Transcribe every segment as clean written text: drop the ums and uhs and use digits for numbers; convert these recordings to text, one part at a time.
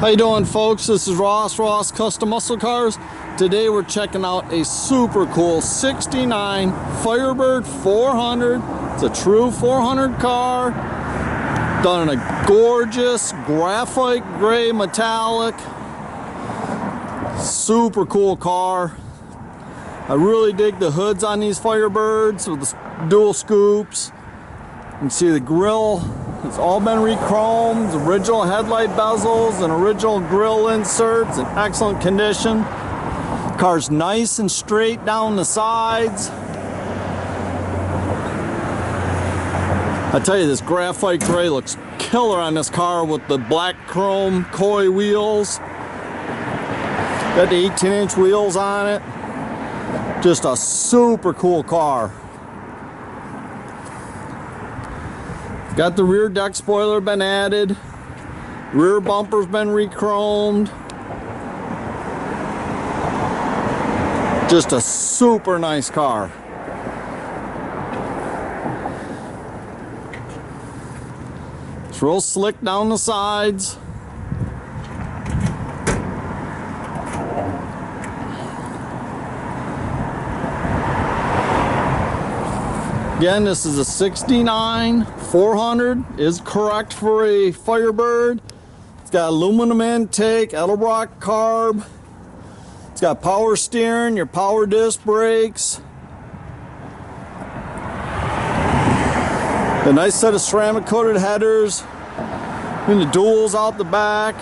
How you doing, folks? This is Ross Custom Muscle Cars. Today we're checking out a super cool 69 Firebird 400. It's a true 400 car, done in a gorgeous graphite gray metallic. Super cool car. I really dig the hoods on these Firebirds with the dual scoops. You can see the grill. It's all been re-chromed, original headlight bezels and original grill inserts in excellent condition. Car's nice and straight down the sides. I tell you, this graphite gray looks killer on this car with the black chrome koi wheels. Got the 18-inch wheels on it. Just a super cool car. Got the rear deck spoiler been added. Rear bumper's been re-chromed. Just a super nice car. It's real slick down the sides. Again, this is a 69 400, is correct for a Firebird. It's got aluminum intake, Edelbrock carb. It's got power steering, your power disc brakes. A nice set of ceramic coated headers. And the duals out the back.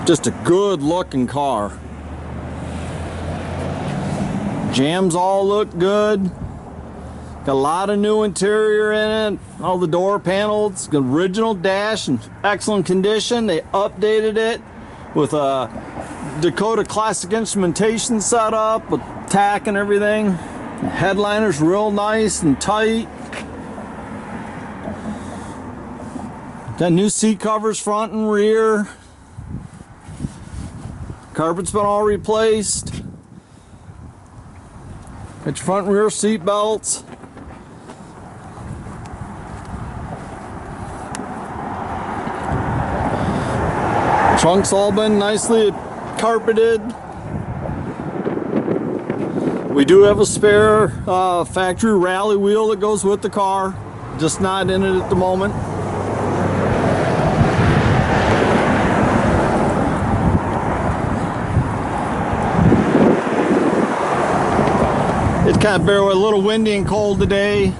Just a good looking car. Jams all look good. Got a lot of new interior in it. All the door panels, original dash in excellent condition. They updated it with a Dakota Classic instrumentation setup with tach and everything. The headliner's real nice and tight. Got new seat covers front and rear. Carpet's been all replaced. Got your front and rear seat belts. Trunk's all been nicely carpeted. We do have a spare factory rally wheel that goes with the car, just not in it at the moment. It's kind of bare, a little windy and cold today.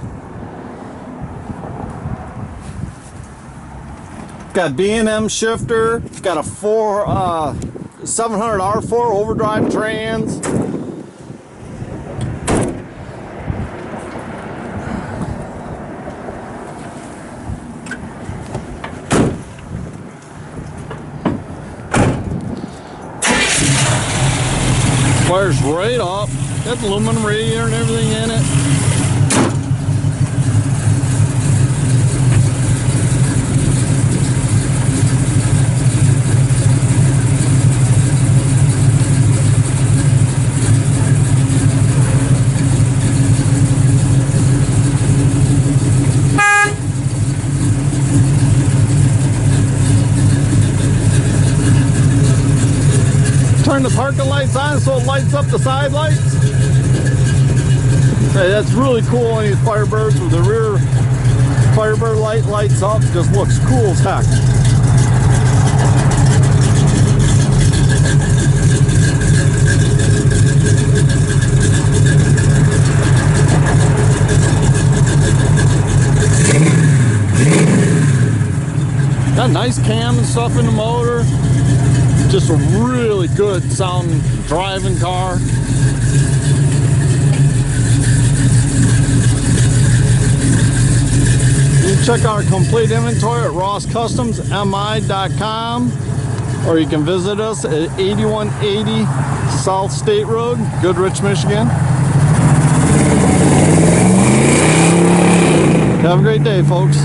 Got B&M shifter. It's got a 700 R4 overdrive trans. Fires right up. Got the aluminum radiator and everything in it. Turn the parking lights on so it lights up the side lights. Hey, that's really cool on these Firebirds with the rear Firebird light lights up. Just looks cool as heck. Got nice cam and stuff in the motor. Just a really good sounding driving car. You can check our complete inventory at rosscustomsmi.com, or you can visit us at 8180 South State Road, Goodrich, Michigan. Have a great day, folks.